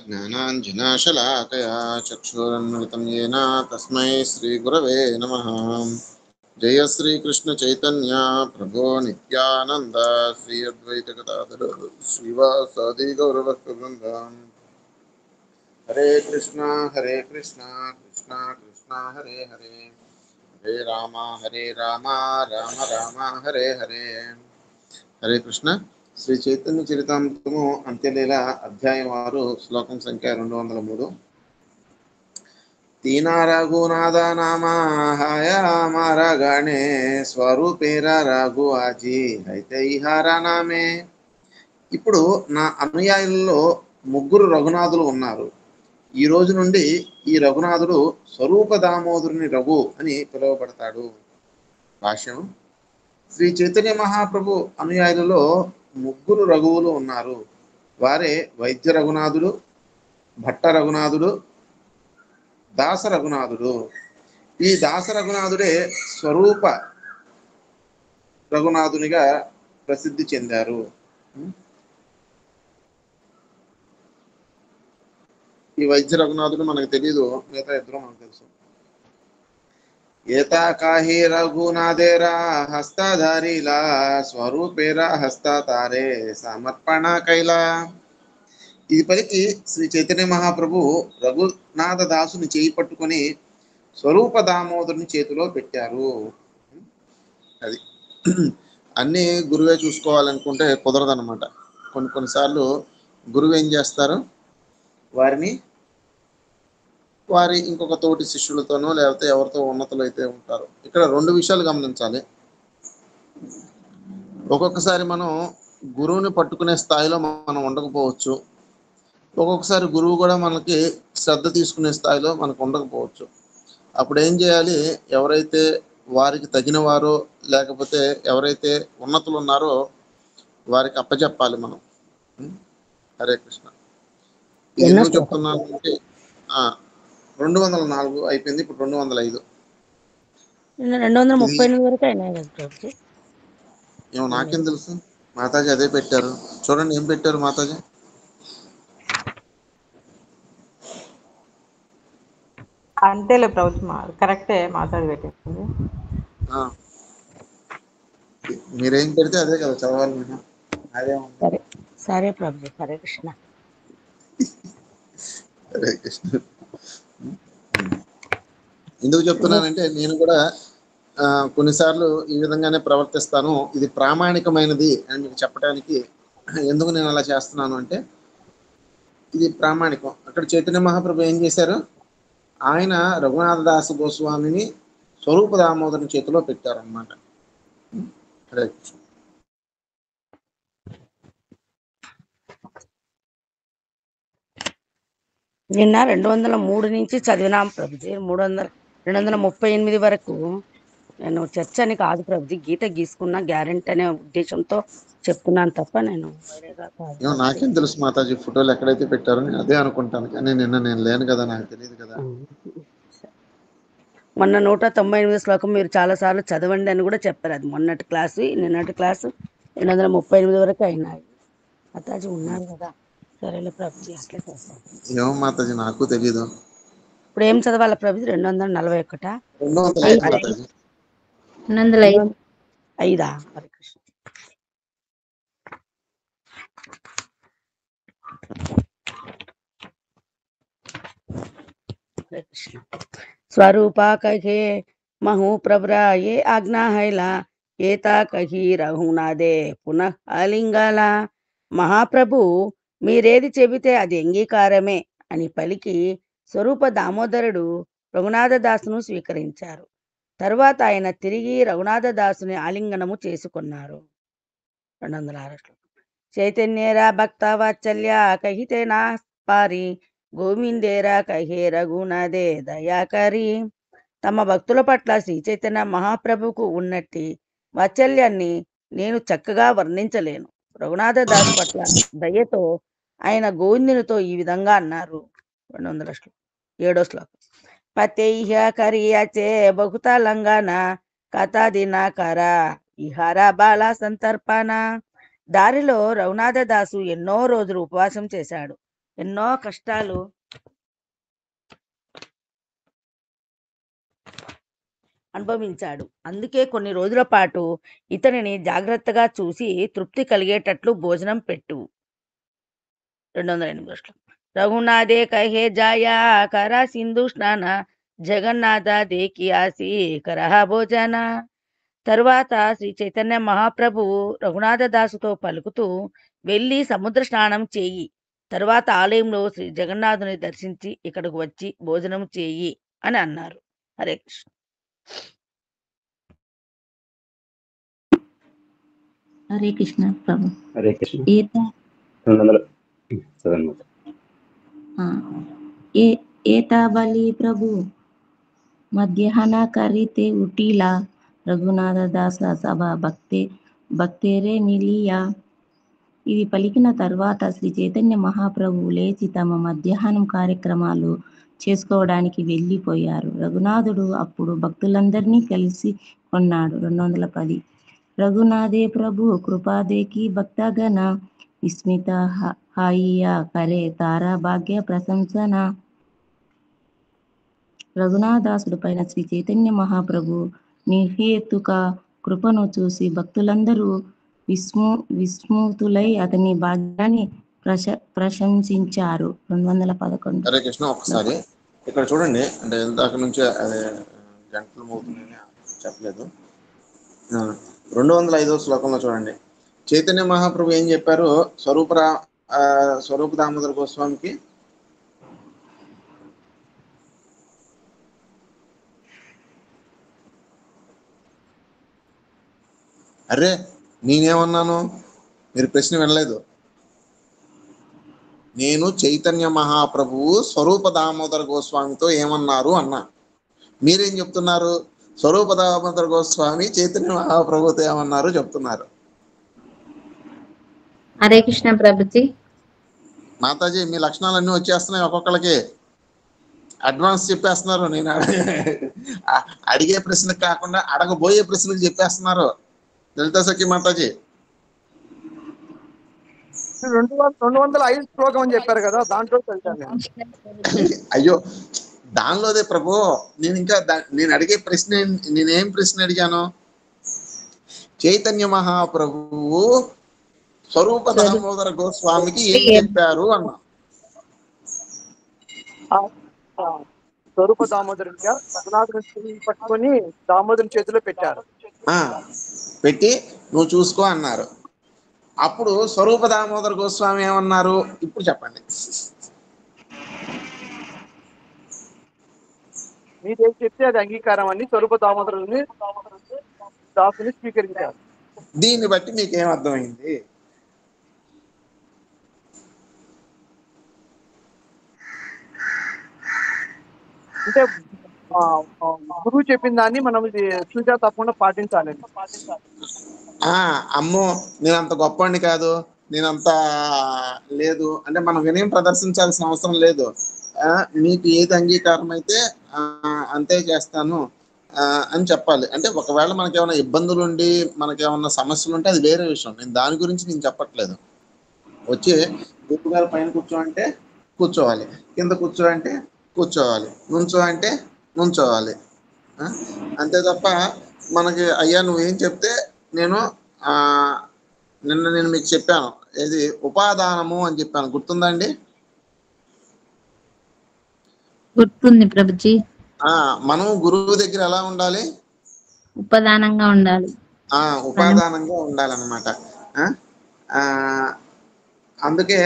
ज्ञानाञ्जनशलाकया चक्षुरुन्मिलितं येन तस्मै श्रीगुरवे नमः। जय श्रीकृष्णचैतन्य प्रभो नित्यानन्द श्री अद्वैत गदाधर श्रीवासादि गौरभक्तवृन्द। हरे कृष्णा कृष्णा कृष्णा हरे हरे, हरे राम राम राम हरे हरे। हरे कृष्ण। శ్రీ చైతన్య చరితామృతము అంత్యలీల అధ్యాయం 6 శ్లోకం సంఖ్య 203. తీనా రఘునాథ నామా హాయ మారా గానే స్వరూపేరా రఘు ఆజీ అయితే ఇహారా నామే. ఇప్పుడు నా అనుయాయులలో ముగ్గురు రఘునాథులు ఉన్నారు. ఈ రోజు నుండి ఈ రఘునాథుడు స్వరూప దామోదరుని రఘు అని పిలువబడతాడు. భాష్యం: శ్రీ చైతన్య మహాప్రభు అనుయాయులలో ముగ్గురు రఘువులు ఉన్నారు. వారే వైద్య రఘునాథుడు, భట్ట రఘునాథుడు, దాస రఘునాథుడు. ఈ దాస రఘునాథుడే స్వరూప రఘునాథునిగా ప్రసిద్ధి చెందారు. ఈ వైద్య రఘునాథుడు మనకు తెలియదు, మిగతా ఇద్దరు మనకు తెలుసు. ఏతా కాహి రఘునాథేరా హస్తధారీలా స్వరూపేరా హస్తతారే సమర్పణ కైలా. ఇది పలికి శ్రీ చైతన్య మహాప్రభు రఘునాథ దాసుని చేయి పట్టుకొని స్వరూప దామోదరుని చేతిలో పెట్టారు. అది అన్నీ గురువే చూసుకోవాలనుకుంటే కుదరదనమాట. కొన్నిసార్లు గురువు ఏం చేస్తారు, వారి ఇంకొక తోటి శిష్యులతోనో లేకపోతే ఎవరితో ఉన్నతులు అయితే ఉంటారు. ఇక్కడ రెండు విషయాలు గమనించాలి. ఒక్కొక్కసారి మనం గురువుని పట్టుకునే స్థాయిలో మనం ఉండకపోవచ్చు. ఒక్కొక్కసారి గురువు కూడా మనకి శ్రద్ధ తీసుకునే స్థాయిలో మనకు ఉండకపోవచ్చు. అప్పుడు ఏం చేయాలి, ఎవరైతే వారికి తగిన వారో లేకపోతే ఎవరైతే ఉన్నతులు ఉన్నారో వారికి అప్పచెప్పాలి మనం. హరే కృష్ణ. ఇది ఎందుకు చెప్తున్నాను అంటే 204 అయిపోయింది, ఇప్పుడు 205. 238 వరకు అయినాయి కదా ప్రభుజీ. ఏమో నాకేం తెలుసు, మాతాజీ అదే పెట్టారు. చూడండి ఏం పెట్టారు మాతాజీ. అంతేలే ప్రభుజీ, కరెక్టే మాతాజీ పెట్టింది. మీరేం పెడితే అదే కదా చదవాలి మేము. అదే సరే ప్రభుజీ. హరే కృష్ణ. హరే కృష్ణ. ఎందుకు చెప్తున్నానంటే నేను కూడా కొన్నిసార్లు ఈ విధంగానే ప్రవర్తిస్తాను. ఇది ప్రామాణికమైనది అని మీకు చెప్పడానికి ఎందుకు నేను అలా చేస్తున్నాను అంటే, ఇది ప్రామాణికం. అక్కడ చైతన్య మహాప్రభు ఏం చేశారు, ఆయన రఘునాథ దాస గోస్వామిని స్వరూప దామోదరుని చేతిలో పెట్టారన్నమాట. హరే కృష్ణ. నిన్న 203 నుంచి చదివినాం ప్రభుజీ. 238 వరకు నేను చర్చ అని కాదు ప్రభుజీ, గీత గీసుకున్న గ్యారెంటీ అనే ఉద్దేశంతో చెప్తున్నాను తప్ప నేను వేరేగా కాదు. నాకేం తెలుసు మాతాజీ, ఫోటోలు ఎక్కడైతే పెట్టారో నేను అదే అనుకుంటాను, కానీ నిన్న నేను లేను కదా, నాకు తెలియదు కదా. మొన్న 198 శ్లోకం మీరు చాలా సార్లు చదవండి అని కూడా చెప్పారు. అది మొన్నటి క్లాసు, నిన్నటి క్లాసు 238 వరకు అయినాయి. మాతాజీ ఉన్నారు కదా. సరేలే ప్రభుజీ, అట్లే చేస్తాం. ఏమో మాతాజీ, నాకు తెలియదు. ఇప్పుడు ఏం చదవాలి ప్రభుజీ? 241 మాతాజీ. 205. హరే కృష్ణ. హరే కృష్ణ. స్వరూపా కహే మహు ప్రవ్రా ఏ ఆజ్ఞా హైలా ఏతా కహి రఘునాథే పునః ఆలింగాల. మహాప్రభు మీరేది చెబితే అది అంగీకారమే అని పలికి స్వరూప దామోదరుడు రఘునాథ దాసును స్వీకరించారు. తరువాత ఆయన తిరిగి రఘునాథ దాసుని ఆలింగనము చేసుకున్నారు. 206. చైతన్యేరా భక్త వాత్సల్య కహితే నా పారి గోవిందేరా కహే రఘునాథే దయాకరి. తమ భక్తుల పట్ల శ్రీ చైతన్య మహాప్రభుకు ఉన్నట్టి వాత్సల్యాన్ని నేను చక్కగా వర్ణించలేను. రఘునాథ దాస్ పట్ల దయతో ఆయన గోవిందునితో ఈ విధంగా అన్నారు. 207 శ్లోకం. పతేహ్య కరియాచే బహుత లంగాన కథా దినాకర ఇహార బాల సంతర్పణ. దారిలో రఘునాథ దాసు ఎన్నో రోజులు ఉపవాసం చేశాడు. ఎన్నో కష్టాలు అనుభవించాడు. అందుకే కొన్ని రోజుల పాటు ఇతనిని జాగ్రత్తగా చూసి తృప్తి కలిగేటట్లు భోజనం పెట్టు. 208 శ్లోకం. రఘునాథే కహే జాయా కర సింధు స్నాన జగన్నాథ దేకి ఆసి కరహ భోజన. తరువాత శ్రీ చైతన్య మహాప్రభువు రఘునాథ దాసుతో పలుకుతూ, వెళ్ళి సముద్ర స్నానం చేయి, తరువాత ఆలయంలో శ్రీ జగన్నాథుని దర్శించి ఇక్కడకు వచ్చి భోజనం చేయి అని అన్నారు. హరే కృష్ణ. హరే కృష్ణ ప్రభు. హరే కృష్ణ. ఏత 200 చదవనమాట. ఏతాబలి ప్రభు మధ్యాహ్న కరితే ఉటీలా రఘునాథ దాస సభ భక్తేరే మిలియా. ఇది పలికిన తర్వాత శ్రీ చైతన్య మహాప్రభువు లేచి తమ మధ్యాహ్నం కార్యక్రమాలు చేసుకోవడానికి వెళ్ళిపోయారు. రఘునాథుడు అప్పుడు భక్తులందరినీ కలిసి కొన్నాడు. 210. రఘునాథే ప్రభు కృపాదేకి భక్తగణ విస్మిత హాయియా కరే తారా భాగ్య ప్రశంసన. రఘునాథదాసుడు పైన శ్రీ చైతన్య మహాప్రభు నిర్హేతుక కృపను చూసి భక్తులందరూ విస్మృతులై అతని భాగ్యాన్ని ప్రశంసించారు. 211. హరే కృష్ణ. ఒకసారి ఇక్కడ చూడండి, అంటే ఇందాక నుంచి అదే గంటలు మోగుతుందని చెప్పలేదు. 205వ శ్లోకంలో చూడండి, చైతన్య మహాప్రభు ఏం చెప్పారు స్వరూప దామోదర గోస్వామికి? అరే నేనేమన్నాను, మీరు ప్రశ్న వినలేదు. నేను చైతన్య మహాప్రభువు స్వరూప దామోదర గోస్వామితో ఏమన్నారు అన్నా. మీరేం చెప్తున్నారు? స్వరూప దామోదర గోస్వామి చైతన్య మహాప్రభుతో ఏమన్నారు చెప్తున్నారు. హరే కృష్ణ ప్రభుజీ. మాతాజీ, మీ లక్షణాలన్నీ వచ్చేస్తున్నాయి, ఒక్కొక్కరికి అడ్వాన్స్ చెప్పేస్తున్నారు. నేను అడిగే ప్రశ్నకు కాకుండా అడగబోయే ప్రశ్నకు చెప్పేస్తున్నారు. లలితా సఖి మాతాజీ 205 శ్లోకం అని చెప్పారు కదా, దాంట్లో అయ్యో దానిలోదే ప్రభు. నేను ఇంకా నేను అడిగే ప్రశ్న, నేనేం ప్రశ్న అడిగాను? చైతన్య మహాప్రభువు స్వరూప దామోదర గోస్వామికి ఏం చెప్పారు అన్నా. స్వరూప దామోదరుని రఘునాథుని పట్టుకొని దామోదరుని చేతిలో పెట్టారు. పెట్టి నువ్వు చూసుకో అన్నారు. అప్పుడు స్వరూప దామోదర గోస్వామి ఏమన్నారు ఇప్పుడు చెప్పండి. మీరేం చెప్తే అది అంగీకారం అని స్వరూప దామోదరుని దాసుని స్వీకరించారు. దీన్ని బట్టి మీకేం అర్థమైంది? అంటే గురువు చెప్పిన దాన్ని మనం చూసా తప్పకుండా పాటించాలి. అమ్మో నేనంత గొప్పవాడిని కాదు, నేనంత లేదు అంటే మనం వినయం ప్రదర్శించాల్సిన అవసరం లేదు. మీకు ఏది అంగీకారం అయితే అంతే చేస్తాను అని చెప్పాలి. అంటే ఒకవేళ మనకేమైనా ఇబ్బందులు ఉండి మనకేమన్నా సమస్యలు ఉంటే అది వేరే విషయం. నేను దాని గురించి నేను చెప్పట్లేదు. వచ్చి గురువు గారు పైన కూర్చో అంటే కూర్చోవాలి, కింద కూర్చో అంటే కూర్చోవాలి, నుంచో అంటే నుంచోవాలి. అంతే తప్ప మనకి అయ్యా నువ్వేం చెప్తే నేను నేను మీకు చెప్పాను, ఏది ఉపాదానము అని చెప్పాను, గుర్తుందండి? గుర్తుంది ప్రభుజీ. మనం గురువు దగ్గర ఎలా ఉండాలి? ఉపదానంగా ఉండాలి. ఉపాదానంగా ఉండాలన్నమాట. అందుకే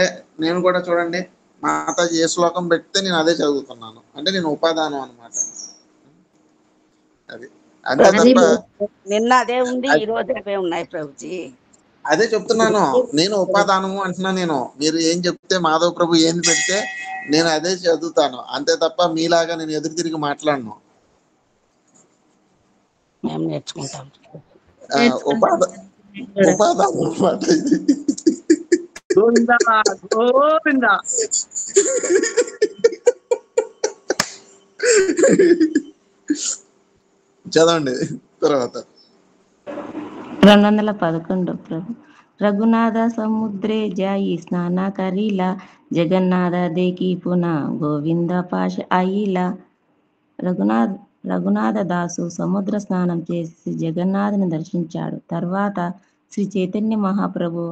నేను కూడా చూడండి, మాతాజీ ఏ శ్లోకం పెడితే నేను అదే చదువుతున్నాను, అంటే నేను ఉపాదానం అన్నమాట. అది అంతే తప్ప నిన్న అదే ఉంది, ఈ రోజు అవే ఉన్నాయి ప్రభుజీ. అదే చెప్తున్నాను, నేను ఉపాదానము అంటున్నా. మీరు ఏం చెప్తే మాధవ్ ప్రభు ఏం పెడితే నేను అదే చదువుతాను, అంతే తప్ప మీలాగా నేను ఎదురు తిరిగి మాట్లాడను. మేము నేర్చుకుంటాం. ఉపాదానం అన్నమాట ఇది. చదవండి తర్వాత. 211 ప్రభు. రఘునాథ సముద్రే జాయి స్నాన కరీలా జగన్నాథ దేకి పున గోవింద పాశ ఆయిలా. రఘునాథ దాసు సముద్ర స్నానం చేసి జగన్నాథుని దర్శించాడు. తర్వాత శ్రీ చైతన్య మహాప్రభు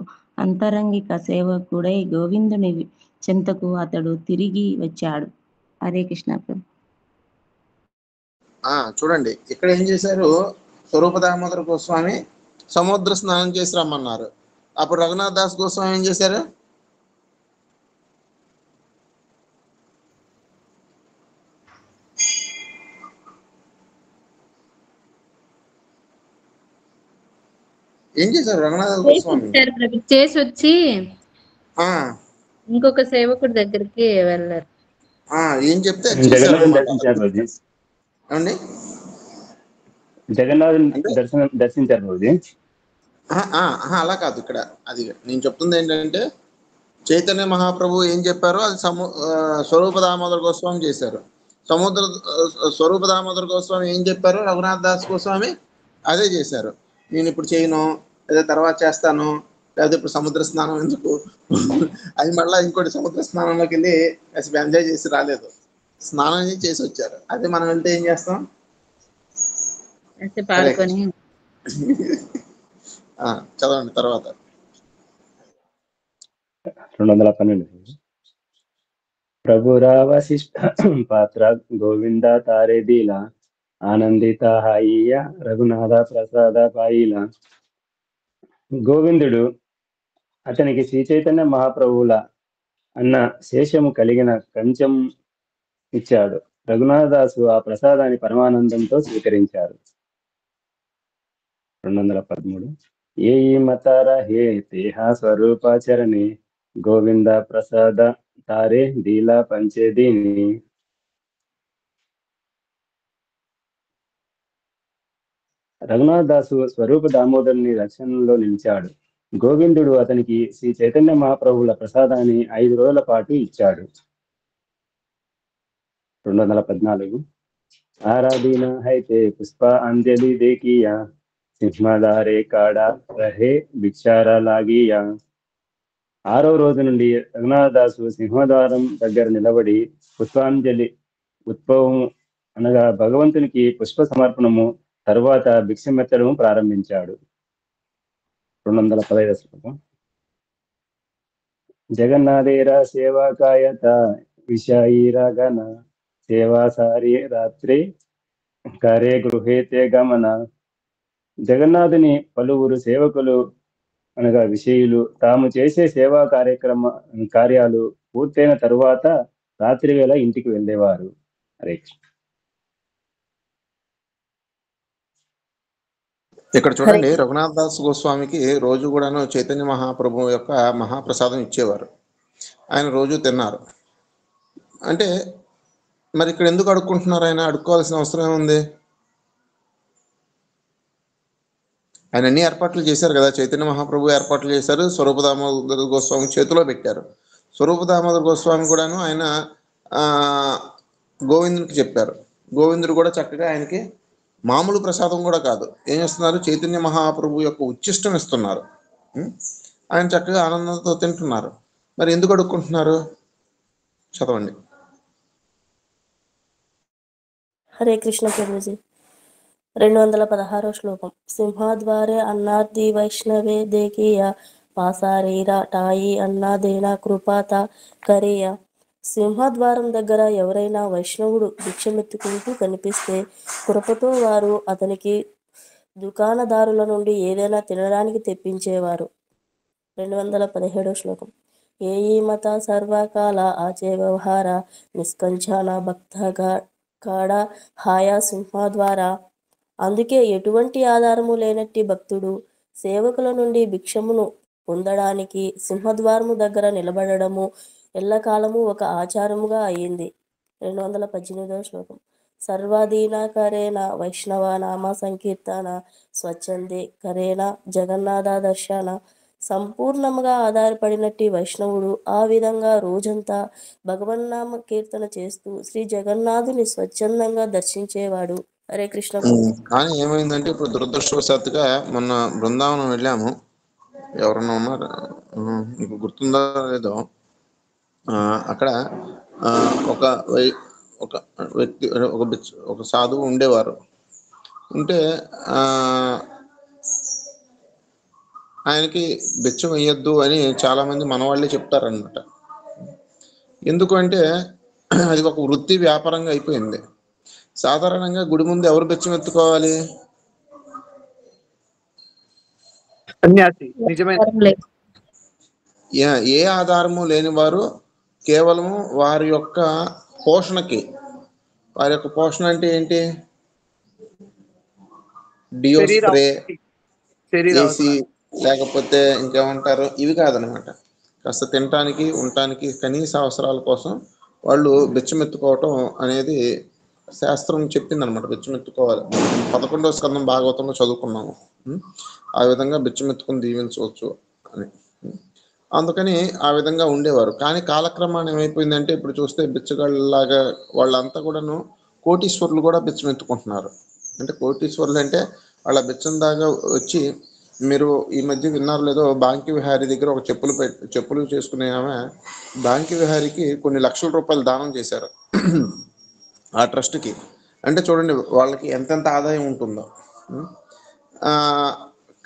అంతరంగిక సేవకుడై గోవిందుని చెంతకు అతడు తిరిగి వచ్చాడు. హరే కృష్ణ ప్రభు. చూడండి ఇక్కడ ఏం చేశారు, స్వరూప దామోదర గోస్వామి సముద్ర స్నానం చేసి రమ్మన్నారు. అప్పుడు రఘునాథ్ దాస్ గోస్వామి ఏం చేశారు, రఘునాథ్ గోస్వామి చేసి వచ్చి ఆ ఇంకొక సేవకుడి దగ్గరికి వెళ్ళారు. ఏం చెప్తే దర్శించారు. అలా కాదు, ఇక్కడ అది నేను చెప్తుంది ఏంటంటే చైతన్య మహాప్రభు ఏం చెప్పారో అది స్వరూప దామోదర గోస్వామి చేశారు. స్వరూప దామోదర గోస్వామి ఏం చెప్పారో రఘునాథ్ దాస్ గోస్వామి అదే చేశారు. నేను ఇప్పుడు చేయను, లేదా తర్వాత చేస్తాను, లేకపోతే ఇప్పుడు సముద్ర స్నానం ఎందుకు, అది మళ్ళీ ఇంకోటి సముద్ర స్నానంలోకి వెళ్ళి అసలు ఎంజాయ్ చేసి రాలేదు, స్నానం చేసి వచ్చారు. అదే మనం వెళ్తే ఏం చేస్తాం, చదవండి తర్వాత 212. ప్రభురావశిష్ట పాత్ర గోవింద తారే దీలా ఆనందిత హాయియ రఘునాథ ప్రసాద పాయిల. గోవిందుడు అతనికి శ్రీ చైతన్య మహాప్రభువుల అన్న శేషము కలిగిన కంచం ఇచ్చాడు. రఘునాథదాసు ఆ ప్రసాదాన్ని పరమానందంతో స్వీకరించారు. 213. ఏ మతార హే తేహ స్వరూపాచరణి గోవింద ప్రసాద తారే దీలా పంచేదీని. రఘునాథ్ దాసు స్వరూప దామోదరుని రక్షణలో నిలిచాడు. గోవిందుడు అతనికి శ్రీ చైతన్య మహాప్రభువుల ప్రసాదాన్ని 5 రోజుల పాటు ఇచ్చాడు. 214. ఆరాధీన హైతే పుష్ప అంజలి దేకియా సింహదారే కాడా రహే భిక్షార లాగియా. 6వ రోజు నుండి రఘునాథదాసు సింహద్వారం దగ్గర నిలబడి పుష్పాంజలి ఉద్భవం అనగా భగవంతునికి పుష్ప సమర్పణము తరువాత భిక్షమెత్తడం ప్రారంభించాడు. 215 శ్లోకం. జగన్నాథేరా సేవాకాయత విషాయిరాగన సేవాసారి రాత్రి కరే గృహేతే గమన. జగన్నాథుని పలువురు సేవకులు అనగా విషయులు తాము చేసే సేవా కార్యాలు పూర్తయిన తరువాత రాత్రి వేళ ఇంటికి వెళ్ళేవారు. హరే కృష్ణ. ఇక్కడ చూడండి, రఘునాథ్ దాస్ గోస్వామికి రోజు కూడాను చైతన్య మహాప్రభు యొక్క మహాప్రసాదం ఇచ్చేవారు. ఆయన రోజు తిన్నారు. అంటే మరి ఇక్కడ ఎందుకు అడుక్కుంటున్నారు, ఆయన అడుక్కోవాల్సిన అవసరం ఏముంది, ఆయన అన్ని ఏర్పాట్లు చేశారు కదా. చైతన్య మహాప్రభు ఏర్పాట్లు చేశారు, స్వరూప దామోదర గోస్వామి చేతిలో పెట్టారు. స్వరూప దామోదర గోస్వామి కూడాను ఆయన గోవిందునికి చెప్పారు. గోవిందుడు కూడా చక్కగా ఆయనకి మామూలు ప్రసాదం కూడా కాదు, ఏం చేస్తున్నారు, చైతన్య మహాప్రభు యొక్క ఉచ్చిష్టం ఇస్తున్నారు. ఆయన చక్కగా ఆనందంతో తింటున్నారు. మరి ఎందుకు అడుక్కుంటున్నారు, చదవండి. హరే కృష్ణ ప్రభుజీ. 216వ శ్లోకం. సింహద్వారే అన్నార్థి వైష్ణవే దేకీయ పాసారీరా టాయి అన్నాదేనా కృపాత కరేయ. సింహద్వారం దగ్గర ఎవరైనా వైష్ణవుడు భిక్షమెత్తుకుంటూ కనిపిస్తే కృపతో వారు అతనికి దుకాణదారుల నుండి ఏదైనా తినడానికి తెప్పించేవారు. 217వ శ్లోకం. ఏయి మత సర్వకాల ఆచే వ్యవహార నిష్కంచన భక్తగా కాడా హాయా సింహద్వారా. అందుకే ఎటువంటి ఆధారము లేనట్టి భక్తుడు సేవకుల నుండి భిక్షమును పొందడానికి సింహద్వారము దగ్గర నిలబడము ఎల్లకాలము ఒక ఆచారముగా అయింది. 218వ శ్లోకం. సర్వాధీన కరేణ వైష్ణవ నామ సంకీర్తన స్వచ్ఛందే కరేణ జగన్నాథ దర్శన. సంపూర్ణముగా ఆధారపడినట్టి వైష్ణవుడు ఆ విధంగా రోజంతా భగవన్నామ కీర్తన చేస్తూ శ్రీ జగన్నాథుని స్వచ్ఛందంగా దర్శించేవాడు. హరే కృష్ణ. కానీ ఏమైందంటే ఇప్పుడు దురదృష్టవశాత్తుగా మొన్న బృందావనం వెళ్ళాము. ఎవరన్నా ఉన్నారు, మీకు గుర్తుందో లేదో, అక్కడ ఆ, ఒక వై- ఒక వ్యక్తి ఒక సాధువు ఉండేవారు. ఉంటే ఆ, ఆయనకి బిచ్చం వేయొద్దు అని చాలామంది మనవాళ్ళే చెప్తారనమాట. ఎందుకంటే అది ఒక వృత్తి వ్యాపారంగా అయిపోయింది. సాధారణంగా గుడి ముందు ఎవరు బిచ్చం ఎత్తుకోవాలి? సన్యాసి నిజమైన ఆధారం లేదు. ఏ ఆధారము లేని వారు కేవలం వారి యొక్క పోషణకి, వారి యొక్క పోషణ అంటే ఏంటి? డియో శరీర స్ప్రే, శరీర ఏసీ, లేకపోతే ఇంకేమంటారు, ఇవి కాదనమాట. కాస్త తినటానికి ఉండటానికి కనీస అవసరాల కోసం వాళ్ళు బిచ్చమెత్తుకోవటం అనేది శాస్త్రం చెప్పిందనమాట. బిచ్చమెత్తుకోవాలి. 11వ స్కందం భాగవతంలో చదువుకున్నాము. ఆ విధంగా బిచ్చమెత్తుకుని దీవించవచ్చు అని. అందుకని ఆ విధంగా ఉండేవారు. కానీ కాలక్రమాన్ని ఏమైపోయిందంటే ఇప్పుడు చూస్తే బిచ్చగాళ్ళలాగా వాళ్ళంతా కూడాను కోటీశ్వరులు కూడా బిచ్చమెత్తుకుంటున్నారు. అంటే కోటీశ్వరులు అంటే వాళ్ళ బిచ్చం దాకా వచ్చి, మీరు ఈ మధ్య విన్నారు లేదో, బాంకి విహారీ దగ్గర ఒక చెప్పులు చేసుకునే ఆమె బాంకి విహారీకి కొన్ని లక్షల రూపాయలు దానం చేశారు ఆ ట్రస్ట్కి. అంటే చూడండి వాళ్ళకి ఎంతెంత ఆదాయం ఉంటుందో. ఆ,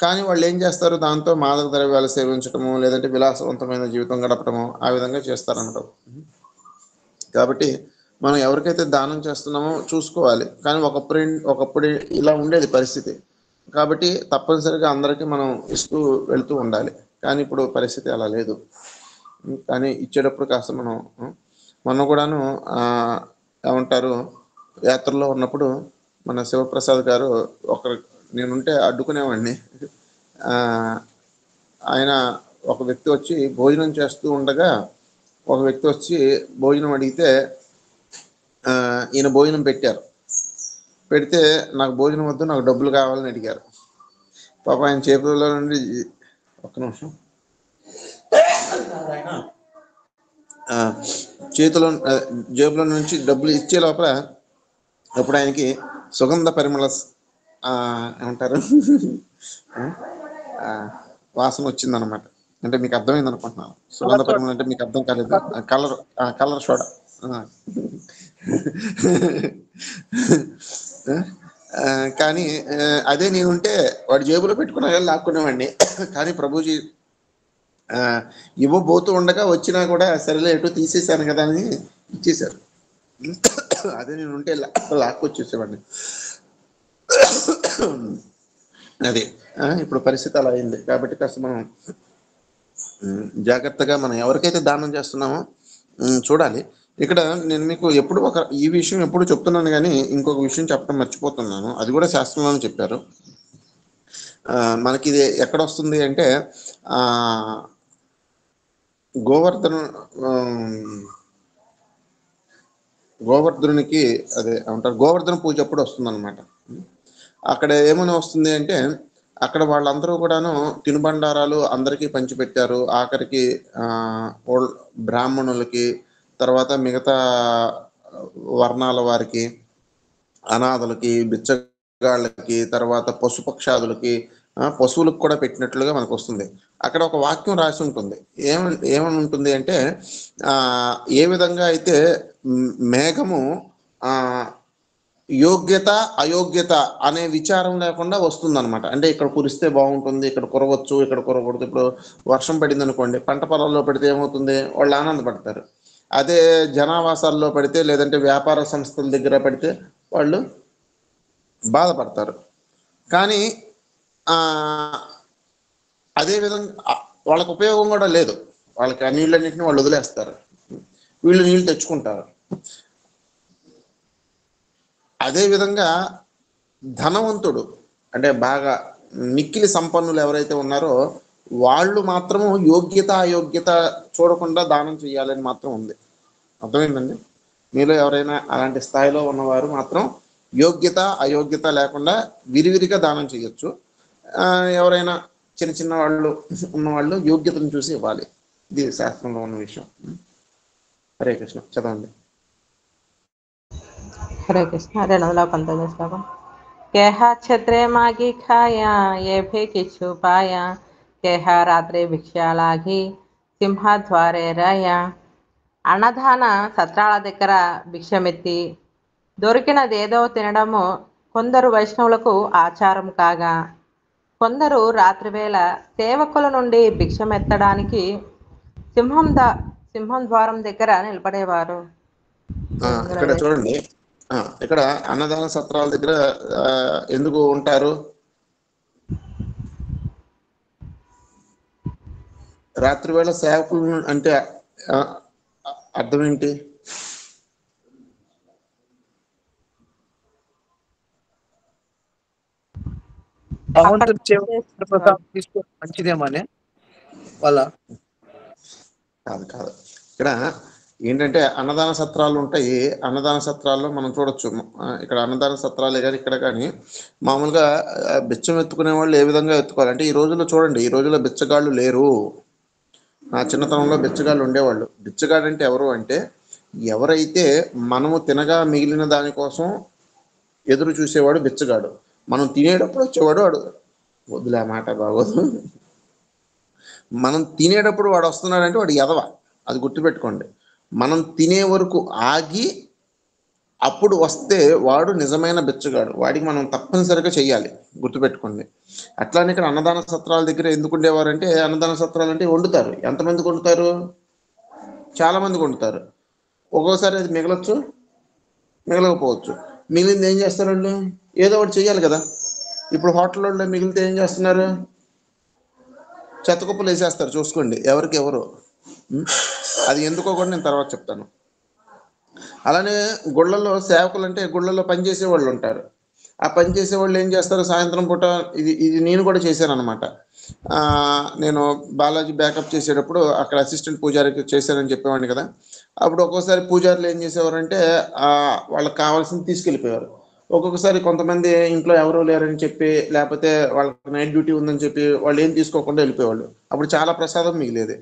కానీ వాళ్ళు ఏం చేస్తారు? దాంతో మాదక ద్రవ్యాలు సేవించటము, లేదంటే విలాసవంతమైన జీవితం గడపటము, ఆ విధంగా చేస్తారన్నమాట. కాబట్టి మనం ఎవరికైతే దానం చేస్తున్నామో చూసుకోవాలి. కానీ ఒకప్పుడు ఇలా ఉండేది పరిస్థితి. కాబట్టి తప్పనిసరిగా అందరికీ మనం ఇస్తూ వెళ్తూ ఉండాలి. కానీ ఇప్పుడు పరిస్థితి అలా లేదు. కానీ ఇచ్చేటప్పుడు కాస్త మొన్న కూడాను ఏమంటారు, యాత్రలో ఉన్నప్పుడు మన శివప్రసాద్ గారు నేనుంటే అడ్డుకునేవాడిని. ఆయన ఒక వ్యక్తి వచ్చి భోజనం చేస్తూ ఉండగా ఒక వ్యక్తి వచ్చి భోజనం అడిగితే ఈయన భోజనం పెట్టారు. పెడితే నాకు భోజనం వద్దు, నాకు డబ్బులు కావాలని అడిగారు. పాప ఆయన చేతుల్లో నుండి ఒక్క నిమిషం చేతిలో జేబులో నుంచి డబ్బులు ఇచ్చే లోపల అప్పుడు ఆయనకి సుగంధ పరిమళ ఏమంటారు వాసన వచ్చిందనమాట. అంటే మీకు అర్థమైంది అనుకుంటున్నాను. సుగంధ పరిమళం అంటే మీకు అర్థం కాలేదు. Colour soda. కానీ అదే నేనుంటే వాడి జేబులో పెట్టుకున్నా లాక్కునేవాడిని. కానీ ప్రభుజీ ఇవ్వబోతూ ఉండగా వచ్చినా కూడా సరేలే ఎటు తీసేశాను కదా అని ఇచ్చేశారు. అదే నేనుంటే లాక్కొచ్చేసేవాడిని. అది ఇప్పుడు పరిస్థితి అలా అయింది. కాబట్టి కాస్త మనం జాగ్రత్తగా మనం ఎవరికైతే దానం చేస్తున్నామో చూడాలి. ఇక్కడ నేను మీకు ఈ విషయం ఎప్పుడు చెప్తున్నాను, కానీ ఇంకొక విషయం చెప్పడం మర్చిపోతున్నాను. అది కూడా శాస్త్రంలోనే చెప్పారు. మనకి ఇది ఎక్కడ వస్తుంది అంటే గోవర్ధనునికి అదే అంటారు, గోవర్ధన పూజ అప్పుడు వస్తుందన్నమాట. అక్కడ ఏమని వస్తుంది అంటే అక్కడ వాళ్ళందరూ కూడాను తినుబండారాలు అందరికీ పంచిపెట్టారు. ఆఖరికి బ్రాహ్మణులకి, తర్వాత మిగతా వర్ణాల వారికి, అనాథలకి, బిచ్చగాళ్ళకి, తర్వాత పశుపక్షాదులకి, పశువులకు కూడా పెట్టినట్లుగా మనకు వస్తుంది. అక్కడ ఒక వాక్యం రాసి ఉంటుంది. ఏమని ఉంటుంది అంటే ఏ విధంగా అయితే మేఘము యోగ్యత అయోగ్యత అనే విచారం లేకుండా వస్తుందన్నమాట. అంటే ఇక్కడ కురిస్తే బాగుంటుంది, ఇక్కడ కురవచ్చు, ఇక్కడ కురకూడదు. ఇప్పుడు వర్షం పడింది అనుకోండి, పంట పొలాల్లో పడితే ఏమవుతుంది? వాళ్ళు ఆనందపడతారు. అదే జనావాసాల్లో పడితే, లేదంటే వ్యాపార సంస్థల దగ్గర పడితే వాళ్ళు బాధపడతారు. కానీ అదేవిధంగా వాళ్ళకు ఉపయోగం కూడా లేదు. వాళ్ళకి ఆ నీళ్ళన్నింటినీ వాళ్ళు వదిలేస్తారు, వీళ్ళు నీళ్ళు తెచ్చుకుంటారు. అదేవిధంగా ధనవంతుడు అంటే బాగా మిక్కిలి సంపన్నులు ఎవరైతే ఉన్నారో వాళ్ళు మాత్రము యోగ్యత అయోగ్యత చూడకుండా దానం చేయాలని మాత్రం ఉంది. అర్థమైందండి? మీలో ఎవరైనా అలాంటి స్థాయిలో ఉన్నవారు మాత్రం యోగ్యత అయోగ్యత లేకుండా విరివిరిగా దానం చేయొచ్చు. ఎవరైనా చిన్న వాళ్ళు ఉన్నవాళ్ళు యోగ్యతను చూసి ఇవ్వాలి. ఇది శాస్త్రంలో ఉన్న విషయం. హరే కృష్ణ. చదవండి. హరే కృష్ణ. 219 శ్లోకం. కేహ ఛత్రే మాగి ఖాయా ఏ భే కిచ్చు పాయా కేహ రాత్రి భిక్షాలాఘి సింహద్వారే రాయా అన్నదాన సత్రాల దగ్గర భిక్షమెత్తి దొరికినదేదో తినడము కొందరు వైష్ణవులకు ఆచారం కాగా, కొందరు రాత్రివేళ సేవకుల నుండి భిక్షమెత్తడానికి సింహం ద్వారం దగ్గర నిలబడేవారు. ఇక్కడ చూడండి, ఇక్కడ అన్నదాన సత్రాల దగ్గర ఎందుకు ఉంటారు? రాత్రివేళ సేవకులు అంటే అర్థం ఏంటి? మంచిదేమనే వాళ్ళ కాదు. ఇక్కడ ఏంటంటే అన్నదాన సత్రాలు ఉంటాయి. అన్నదాన సత్రాల్లో మనం చూడొచ్చు, ఇక్కడ అన్నదాన సత్రాలే కానీ ఇక్కడ కానీ మామూలుగా బిచ్చం ఎత్తుకునే వాళ్ళు ఏ విధంగా ఎత్తుకోవాలి అంటే, ఈ రోజుల్లో చూడండి, ఈ రోజుల్లో బిచ్చగాళ్ళు లేరు. నా చిన్నతనంలో బిచ్చగాళ్ళు ఉండేవాళ్ళు. బిచ్చగాడు అంటే ఎవరు అంటే, ఎవరైతే మనము తినగా మిగిలిన దానికోసం ఎదురు చూసేవాడు బిచ్చగాడు. మనం తినేటప్పుడు వచ్చేవాడు వాడు. వద్దులే మాట బాగోదు. మనం తినేటప్పుడు వాడు వస్తున్నాడంటే వాడు ఎదవ, అది గుర్తుపెట్టుకోండి. మనం తినే వరకు ఆగి అప్పుడు వస్తే వాడు నిజమైన బిచ్చగాడు. వాడికి మనం తప్పనిసరిగా చెయ్యాలి, గుర్తుపెట్టుకోండి. అట్లానే ఇక్కడ అన్నదాన సత్రాల దగ్గర ఎందుకు ఉండేవారంటే, అన్నదాన సత్రాలు అంటే వండుతారు. ఎంతమందికి వండుతారు? చాలా మందికి వండుతారు. ఒక్కోసారి అది మిగలొచ్చు, మిగలకపోవచ్చు. మిగిలింది ఏం చేస్తారండి? ఏదో ఒకటి చెయ్యాలి కదా. ఇప్పుడు హోటల్లో మిగిలితే ఏం చేస్తున్నారు? చెత్తకుప్పలు వేసేస్తారు. చూసుకోండి ఎవరికి ఎవరు. అది ఎందుకో కూడా నేను తర్వాత చెప్తాను. అలానే గుళ్ళల్లో సేవకులు అంటే గుళ్ళల్లో పనిచేసే వాళ్ళు ఉంటారు. ఆ పనిచేసే వాళ్ళు ఏం చేస్తారు? సాయంత్రం పూట ఇది నేను కూడా చేశాను అనమాట. నేను బాలాజీ బ్యాకప్ చేసేటప్పుడు అక్కడ అసిస్టెంట్ పూజారికి చేశానని చెప్పేవాడిని కదా. అప్పుడు ఒక్కోసారి పూజారులు ఏం చేసేవారంటే వాళ్ళకి కావాల్సింది తీసుకెళ్ళిపోయారు. ఒక్కొక్కసారి కొంతమంది ఇంట్లో ఎవరూ లేరని చెప్పి, లేకపోతే వాళ్ళకి నైట్ డ్యూటీ ఉందని చెప్పి వాళ్ళు ఏం తీసుకోకుండా వెళ్ళిపోయేవాళ్ళు. అప్పుడు చాలా ప్రసాదం మిగిలేది.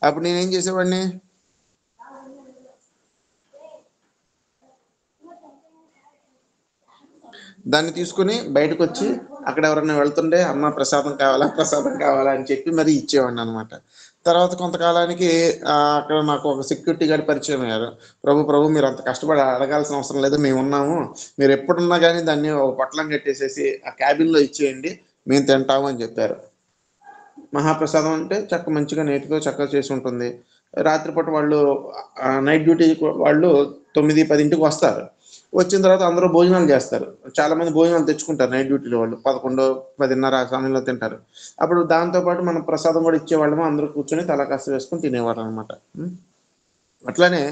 అప్పుడు నేనేం చేసేవాడిని, దాన్ని తీసుకుని బయటకు వచ్చి అక్కడ ఎవరైనా వెళ్తుంటే అమ్మ ప్రసాదం కావాలా అని చెప్పి మరీ ఇచ్చేవాడిని అనమాట. తర్వాత కొంతకాలానికి అక్కడ నాకు ఒక సెక్యూరిటీ గార్డ్ పరిచయం అయ్యారు. ప్రభు మీరు అంత కష్టపడి అడగాల్సిన అవసరం లేదు, మేము ఉన్నాము, మీరు ఎప్పుడున్నా కానీ దాన్ని ఒక పొట్లం కట్టేసేసి ఆ క్యాబిన్లో ఇచ్చేయండి, మేము తింటాము అని చెప్పారు. మహాప్రసాదం అంటే మంచిగా నీట్గా చక్కగా చేసి ఉంటుంది. రాత్రిపూట వాళ్ళు నైట్ డ్యూటీ వాళ్ళు 9-10 వస్తారు. వచ్చిన తర్వాత అందరూ భోజనాలు చేస్తారు. చాలా మంది భోజనాలు తెచ్చుకుంటారు నైట్ డ్యూటీలో వాళ్ళు. 11-10:30 ఆ సమయంలో తింటారు. అప్పుడు దాంతోపాటు మనం ప్రసాదం కూడా ఇచ్చేవాళ్ళము. అందరూ కూర్చొని తల కాస్త వేసుకొని తినేవారు అనమాట. అట్లానే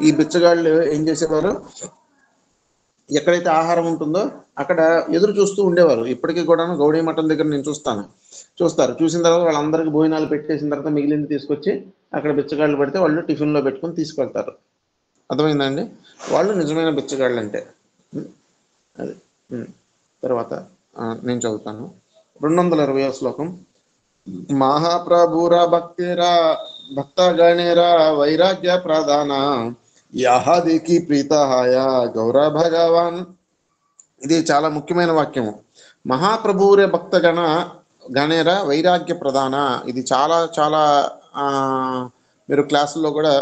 ఈ బిచ్చగాళ్ళు ఏం చేసేవారు, ఎక్కడైతే ఆహారం ఉంటుందో అక్కడ ఎదురు చూస్తూ ఉండేవారు. ఇప్పటికీ కూడా గౌడీ మఠం దగ్గర నేను చూస్తారు. చూసిన తర్వాత వాళ్ళందరికీ భోజనాలు పెట్టేసిన తర్వాత మిగిలింది తీసుకొచ్చి అక్కడ బిచ్చగాళ్ళు పడితే వాళ్ళు టిఫిన్లో పెట్టుకొని తీసుకెళ్తారు. అర్థమైందండి? వాళ్ళు నిజమైన బిచ్చగాళ్ళు అంటే అది. తర్వాత నేను చదువుతాను 220వ శ్లోకం. మహాప్రభుర భక్తగణేరా వైరాగ్య ప్రధాన యాహాదికి ప్రీతహాయ గౌర భగవాన్. ఇది చాలా ముఖ్యమైన వాక్యము. మహాప్రభురే గణేర వైరాగ్య ప్రధాన. ఇది చాలా చాలా మీరు క్లాసుల్లో కూడా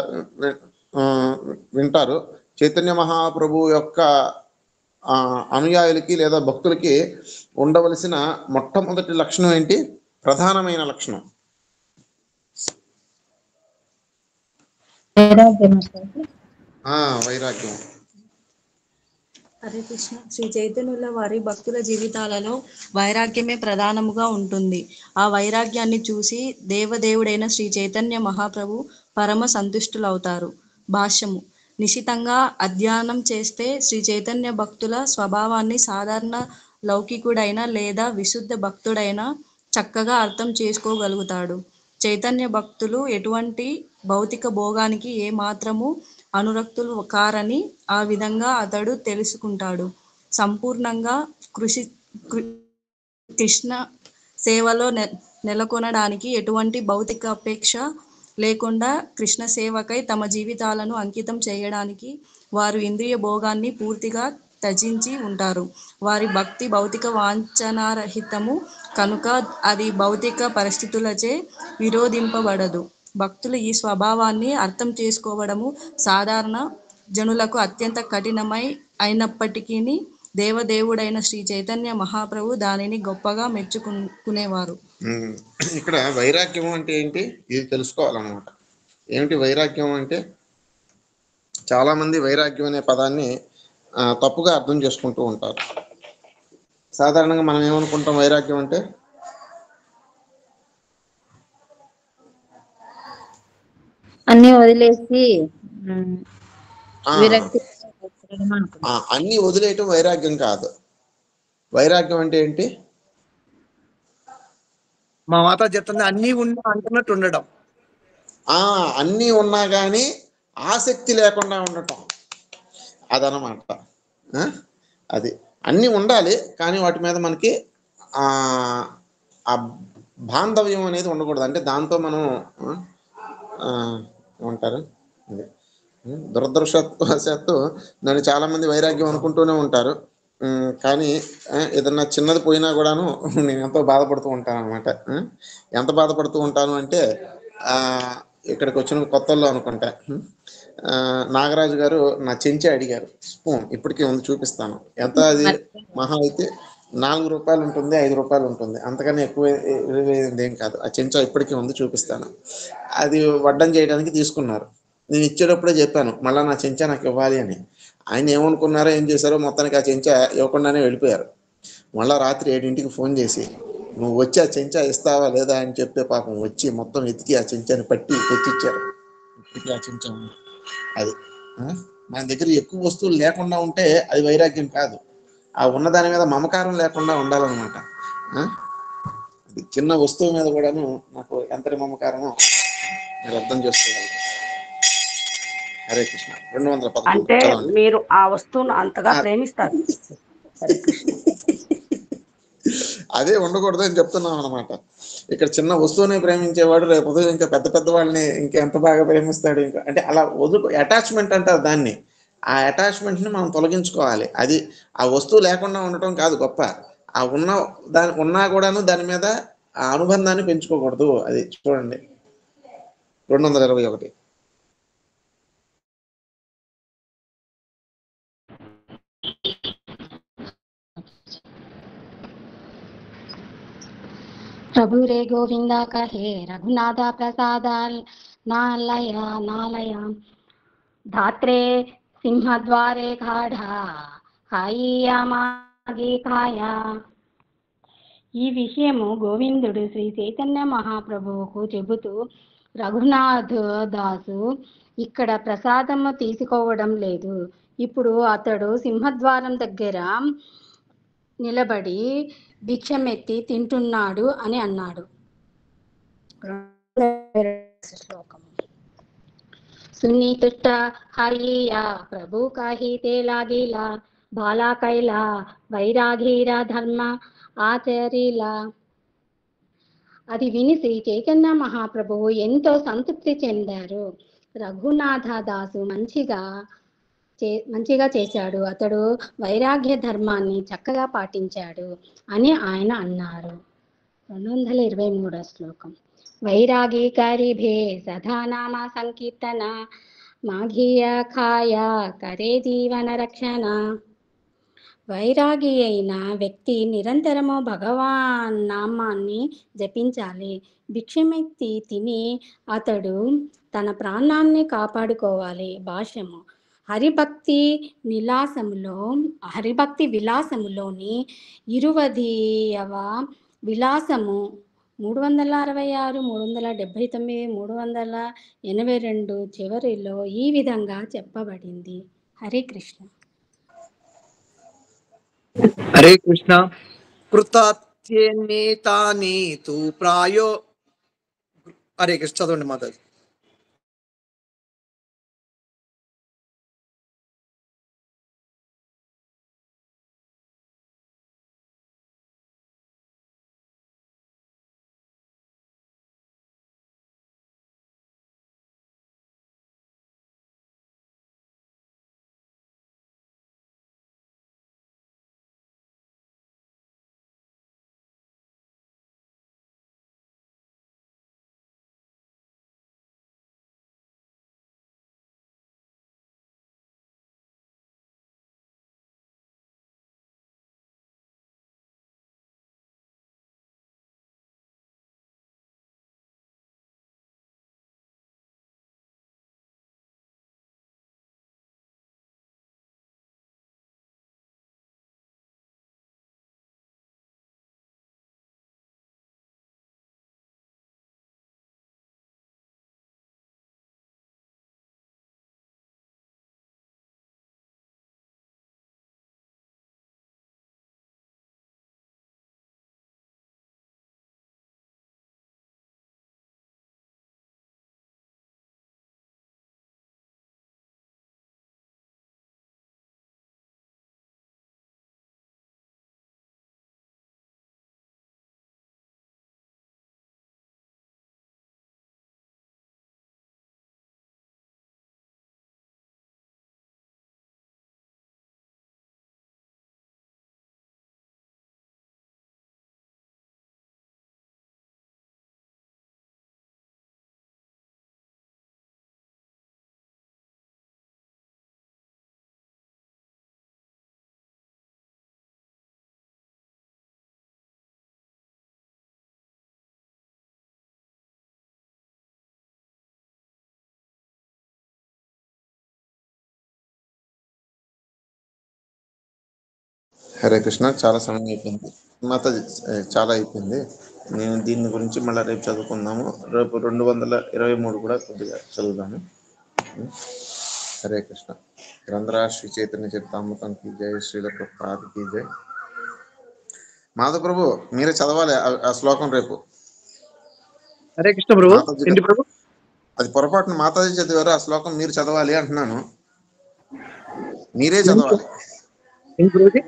వింటారు. చైతన్య మహాప్రభు యొక్క అనుయాయులకి లేదా భక్తులకి ఉండవలసిన మొట్టమొదటి లక్షణం ఏంటి? ప్రధానమైన లక్షణం వైరాగ్యం. హరే కృష్ణ. శ్రీ చైతన్యుల వారి భక్తుల జీవితాలలో వైరాగ్యమే ప్రధానముగా ఉంటుంది. ఆ వైరాగ్యాన్ని చూసి దేవదేవుడైన శ్రీ చైతన్య మహాప్రభు పరమ సంతుష్టులవుతారు. భాష్యము. నిశితంగా అధ్యయనం చేస్తే శ్రీ చైతన్య భక్తుల స్వభావాన్ని సాధారణ లౌకికుడైన లేదా విశుద్ధ భక్తుడైన చక్కగా అర్థం చేసుకోగలుగుతాడు. చైతన్య భక్తులు ఎటువంటి భౌతిక భోగానికి ఏ మాత్రము అనురక్తులు కారని ఆ విధంగా అతడు తెలుసుకుంటాడు. సంపూర్ణంగా కృష్ణ సేవలో నెలకొనడానికి ఎటువంటి భౌతిక అపేక్ష లేకుండా కృష్ణ సేవకై తమ జీవితాలను అంకితం చేయడానికి వారు ఇంద్రియ భోగాన్ని పూర్తిగా త్యజించి ఉంటారు. వారి భక్తి భౌతిక వాంఛనారహితము కనుక అది భౌతిక పరిస్థితులచే విరోధింపబడదు. భక్తులు ఈ స్వభావాన్ని అర్థం చేసుకోవడము సాధారణ జనులకు అత్యంత కఠినమై అయినప్పటికీ దేవదేవుడైన శ్రీ చైతన్య మహాప్రభు దానిని గొప్పగా మెచ్చుకునేవారు. ఇక్కడ వైరాగ్యం అంటే ఏంటి ఇది తెలుసుకోవాలన్నమాట. ఏమిటి వైరాగ్యం అంటే? చాలా మంది వైరాగ్యం అనే పదాన్ని తప్పుగా అర్థం చేసుకుంటూ ఉంటారు. సాధారణంగా మనం ఏమనుకుంటాం వైరాగ్యం అంటే? అన్ని వదిలేసి విరక్తి అన్ని వదిలేయటం వైరాగ్యం కాదు. వైరాగ్యం అంటే ఏంటి? మా మాత చెప్తుంది అన్నీ ఉన్నా అంటున్నట్టు ఉండడం. అన్నీ ఉన్నా కానీ ఆసక్తి లేకుండా ఉండటం, అదనమాట. అది అన్నీ ఉండాలి కానీ వాటి మీద మనకి ఆ బాంధవ్యం అనేది ఉండకూడదు. అంటే దాంతో మనం ఏమంటారు, దురదృష్టవశాత్తు నన్ను చాలామంది వైరాగ్యం అనుకుంటూనే ఉంటారు. కానీ ఏదన్నా చిన్నది పోయినా కూడాను నేను ఎంతో బాధపడుతూ ఉంటాను అనమాట. ఎంత బాధపడుతూ ఉంటాను అంటే ఇక్కడికి వచ్చిన కొత్తల్లో అనుకుంటా నాగరాజు గారు నా చెంచా అడిగారు, స్పూన్ ఇప్పటికీ ఉంది, చూపిస్తాను. ఎంత అది? మహా అయితే 4 రూపాయలు ఉంటుంది, 5 రూపాయలు ఉంటుంది, అంతకన్నా ఎక్కువ ఏం కాదు. ఆ చెంచా ఇప్పటికీ ఉంది, చూపిస్తాను. అది వడ్డం చేయడానికి తీసుకున్నారు. నేను ఇచ్చేటప్పుడే చెప్పాను మళ్ళీ నా చెంచా నాకు ఇవ్వాలి అని. ఆయన ఏమనుకున్నారో ఏం చేశారో మొత్తానికి ఆ చెంచా ఇవ్వకుండానే వెళ్ళిపోయారు. మళ్ళీ రాత్రి 7ంటికి ఫోన్ చేసి నువ్వు వచ్చి ఆ చెంచా ఇస్తావా లేదా అని చెప్తే పాపం వచ్చి మొత్తం ఎతికి ఆ చెంచాని పట్టి తెచ్చిచ్చారు. ఇప్పటికీ ఆ చెంచా ఉంది. అది మన దగ్గర ఎక్కువ వస్తువులు లేకుండా ఉంటే అది వైరాగ్యం కాదు. ఆ ఉన్నదాని మీద మమకారం లేకుండా ఉండాలన్నమాట. చిన్న వస్తువు మీద కూడాను నాకు ఎంతటి మమకారమో మీరు అర్థం చేసుకోగలరు. హరే కృష్ణ. 213 అంటే చదవండి. మీరు ఆ వస్తువును అంతగా ప్రేమిస్తారు. హరే కృష్ణ. అదే ఉండకూడదు అని చెప్తున్నాం అనమాట. ఇక్కడ చిన్న వస్తువుని ప్రేమించేవాడు రేపు ఉదయం ఇంకా పెద్ద పెద్ద వాళ్ళని ఇంకెంత బాగా ప్రేమిస్తాడు. ఇంకా అంటే అలా అటాచ్మెంట్ అంటారు దాన్ని. ఆ అటాచ్మెంట్ని మనం తొలగించుకోవాలి. అది ఆ వస్తువు లేకుండా ఉండటం కాదు గొప్ప, ఆ ఉన్నా కూడాను దాని మీద ఆ అనుబంధాన్ని పెంచుకోకూడదు. అది చూడండి 221. प्रभु रे गोविंदा कहे रघुनाथा प्रसाद नालया नालया धात्रे सिंहद्वारे गाढ़ा खाइया मागी खाया. ఈ విషయము గోవిందుడు శ్రీ చైతన్య మహాప్రభువుకు చెబుతూ రఘునాథ్ దాసు ఇక్కడ ప్రసాదము తీసుకోవడం లేదు, ఇప్పుడు అతడు సింహద్వారం దగ్గర నిలబడి భిక్షమెత్తి తింటున్నాడు అని అన్నాడు. సున్ని తుష్ట హరియా ప్రభు కాహి తేలాగిలా బాలా కైలా వైరాగీరా ధర్మ ఆచరిలా. అది విని శ్రీ చైతన్య మహాప్రభువు ఎంతో సంతృప్తి చెందారు. రఘునాథ దాసు మంచిగా చేశాడు, అతడు వైరాగ్య ధర్మాన్ని చక్కగా పాటించాడు అని ఆయన అన్నారు. 223 శ్లోకం. వైరాగి కరిభే సదానామ సంకీర్తన మాఘీయ ఖాయ కరే జీవన రక్షణ. వైరాగి అయిన వ్యక్తి నిరంతరము భగవాన్ నామాన్ని జపించాలి. భిక్షమెత్తి తిని అతడు తన ప్రాణాన్ని కాపాడుకోవాలి. భాష్యము. హరిభక్తి విలాసములోని 20వ విలాసము 366, 379, 382 చివరిలో ఈ విధంగా చెప్పబడింది. హరే కృష్ణ. హరే కృష్ణ. కృతాత్యేతాని తు ప్రాయో. హరే కృష్ణ. చదవండి మాతాజీ. హరే కృష్ణ. చాలా సమయం అయిపోయింది మాతాజీ, చాలా అయిపోయింది. నేను దీని గురించి మళ్ళీ రేపు చదువుకుందాము. రేపు 223 కూడా కొద్దిగా చదువుదాము. హరే కృష్ణ. గ్రంథరా శ్రీ చైతన్య చరితామృతానికి జై, శ్రీల ప్రభుపాదికి జై. మాధవ ప్రభు మీరే చదవాలి ఆ శ్లోకం రేపు. హరే కృష్ణ ప్రభు. మాతాజీ ఏంటి ప్రభు? అది పొరపాటున మాతాజీ చదివారు, ఆ శ్లోకం మీరు చదవాలి అంటున్నాను. మీరే చదవాలి. ఏంటి ప్రభుజీ?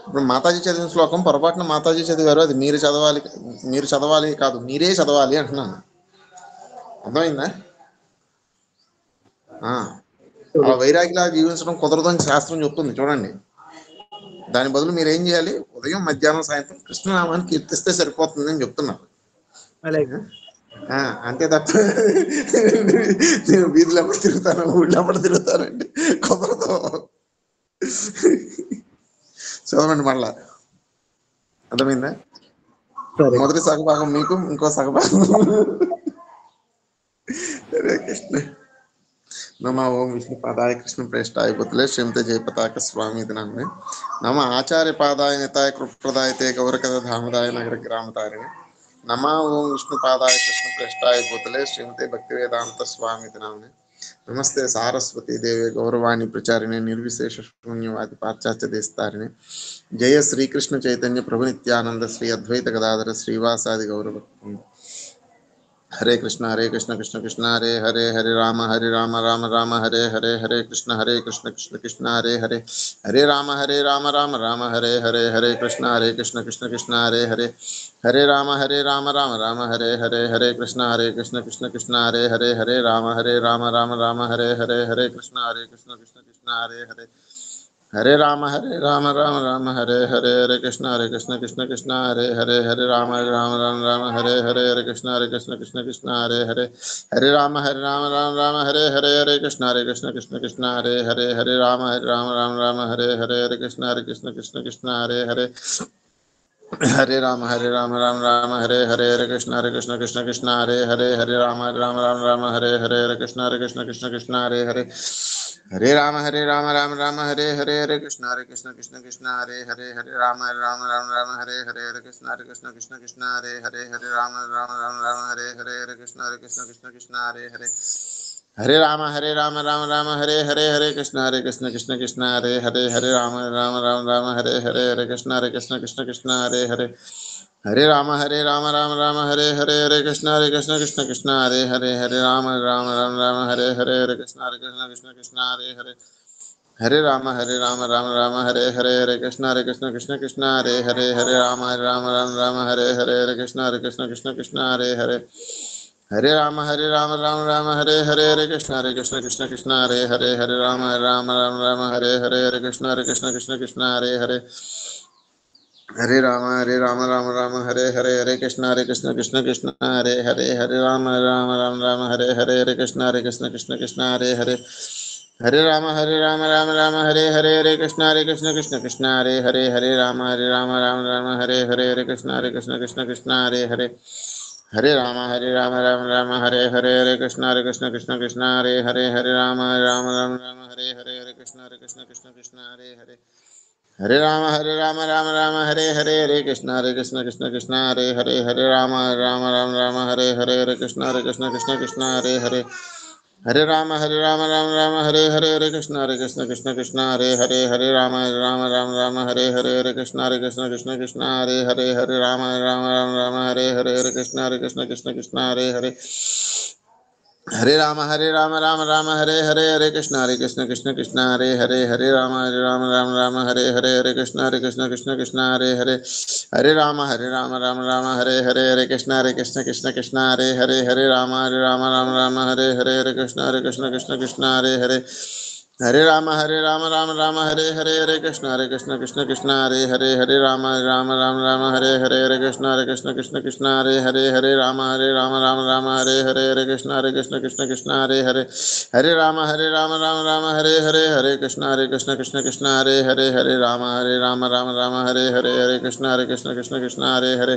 ఇప్పుడు మాతాజీ చదివిన శ్లోకం పొరపాటున మాతాజీ చదివారు, అది మీరు చదవాలి. మీరు చదవాలి కాదు, మీరే చదవాలి అంటున్నాను. అర్థమైందా? ఆ వైరాగిలా జీవించడం కుదరదని శాస్త్రం చెప్తుంది చూడండి. దాని బదులు మీరు ఏం చేయాలి? ఉదయం, మధ్యాహ్నం, సాయంత్రం కృష్ణనామాన్ని కీర్తిస్తే సరిపోతుంది అని చెప్తున్నారు. అంతే తప్ప నేను వీధులు ఎప్పుడు తిరుగుతాను, ఊళ్ళో ఎప్పుడు తిరుగుతానండి, కుదరదు. చదవండి మళ్ళా. అర్థమైందా? మొదటి సగభాగం మీకు, ఇంకో సగభాగం. హరే కృష్ణ. నమ ఓం విష్ణు పాదాయ కృష్ణ ప్రేష్టాయ పుత్లే శ్రీమతే జయపతాక స్వామి నామే నమ ఆచార్య పాదాయ నితాయ కృప్రదాయ తే గౌరకథ ధామదాయ నగర గ్రామతారిణి నమ ఓం విష్ణు పాదాయ కృష్ణ ప్రేష్టాయ పుత్లే శ్రీమతే భక్తి వేదాంత స్వామి నామే నమస్తే సారస్వతీ దేవి గౌరవాణి ప్రచారిణి నిర్విశేష శూన్యవాది పాశ్చాత్య దేస్తారిణి జయ శ్రీకృష్ణ చైతన్య ప్రభు నిత్యానంద శ్రీ అద్వైత గదాధర శ్రీవాసాది గౌరవ. హరే కృష్ణ కృష్ణ కృష్ణ హరే హరే, హరే రామ రామ రామ హరే హరే, హరే కృష్ణ కృష్ణ కృష్ణ హరే హరే, హరే రామ రామ రామ హరే హరే, హరే కృష్ణ కృష్ణ కృష్ణ హరే హరే, హరే రామ రామ రామ హరే హరే, హరే కృష్ణ కృష్ణ కృష్ణ హరే హరే, హరే రామ రామ హరే హరే, హరే కృష్ణ కృష్ణ కృష్ణ హరే హరే, హరే రామ రామ హరే హరే, హరే కృష్ణ కృష్ణ కృష్ణ హరే హరే, హరే రామ రామ హరే హరే, హరే కృష్ణ కృష్ణ కృష్ణ హరే హరే, హరే రామ రామ హరే హరే, హరే కృష్ణ కృష్ణ కృష్ణ హరే హరే, హరే రామ రామ హరే హరే, హరే కృష్ణ కృష్ణ కృష్ణ హరే హరే, హరే రామ రామ హరే హరే, హరే కృష్ణ కృష్ణ కృష్ణ హరే హరే, హరే రామ రామ హరే హరే, హరే కృష్ణ కృష్ణ కృష్ణ హరే హరే, హరే రామ రామ హరే హరే, హరే కృష్ణ కృష్ణ కృష్ణ హరే హరే, హరే రామ రామ హరే హరే, హరే కృష్ణ కృష్ణ కృష్ణ హరే హరే, హరే రామ రామ హరే హరే, హరే కృష్ణ కృష్ణ కృష్ణ హరే హరే, హరే రామ రామ హరే హరే, హరే కృష్ణ కృష్ణ కృష్ణ హరే హరే, హరే రామ రామ హరే హరే, హరే కృష్ణ కృష్ణ కృష్ణ హరే హరే, హరే రామ రామ హరే హరే, హరే కృష్ణ కృష్ణ కృష్ణ హరే హరే, హరే రామ రామ హరే హరే, హరే కృష్ణ కృష్ణ కృష్ణ హరే హరే, హరే రామ రామ హరే హరే, హరే కృష్ణ కృష్ణ కృష్ణ హరే హరే, హరే రామ రామ హరే హరే, హరే కృష్ణ కృష్ణ కృష్ణ హరే హరే, హరే రామ రామ హరే హరే, హరే కృష్ణ కృష్ణ కృష్ణ హరే హరే, హరే రామ రామ హరే హరే, హరే కృష్ణ కృష్ణ కృష్ణ హరే హరే, హరే రామ రామ హరే హరే, హరే కృష్ణ కృష్ణ కృష్ణ హరే హరే, హరే రామ రామ హరే హరే, హరే కృష్ణ కృష్ణ కృష్ణ హరే హరే, హరే రామ రామ హరే హరే, హరే కృష్ణ కృష్ణ కృష్ణ హరే హరే, హరే రామ రామ హరే హరే, హరే కృష్ణ కృష్ణ కృష్ణ హరే హరే, హరే రామ రామ హరే హరే, హరే కృష్ణ కృష్ణ కృష్ణ హరే హరే, హరే రామ రామ హరే హరే, హరే కృష్ణ కృష్ణ కృష్ణ హరే హరే, హరే రామ రామ హరే హరే, హరే కృష్ణ కృష్ణ కృష్ణ హరే హరే, హరే రామ రామ హరే హరే, హరే కృష్ణ కృష్ణ కృష్ణ హరే హరే, హరే రామ రామ హరే హరే, హరే కృష్ణ కృష్ణ కృష్ణ హరే హరే, హరే రామ రామ హరే హరే, హరే కృష్ణ కృష్ణ కృష్ణ హరే హరే, హరే రామ రామ హరే హరే, హరే కృష్ణ కృష్ణ కృష్ణ హరే హరే, హరే రామ రామ హరే హరే, హరే కృష్ణ కృష్ణ కృష్ణ హరే హరే, హరే రామ రామ హరే హరే, హరే కృష్ణ కృష్ణ కృష్ణ హరే హరే, హరే రామ రామ హరే హరే, హరే కృష్ణ కృష్ణ కృష్ణ హరే హరే, హరే రామ రామ హరే హరే, హరే కృష్ణ కృష్ణ కృష్ణ హరే హరే, హరే రామ రామ హరే హరే, హరే కృష్ణ కృష్ణ కృష్ణ హరే హరే, హరే రామ రామ హరే హరే, హరే కృష్ణ కృష్ణ కృష్ణ హరే హరే, హరే రామ రామ హరే హరే, హరే కృష్ణ కృష్ణ కృష్ణ హరే హరే, హరే రామ రామ హరే హరే, హరే కృష్ణ కృష్ణ కృష్ణ హరే హరే, హరే రామ రామ హరే హరే, హరే కృష్ణ కృష్ణ కృష్ణ హరే హరే,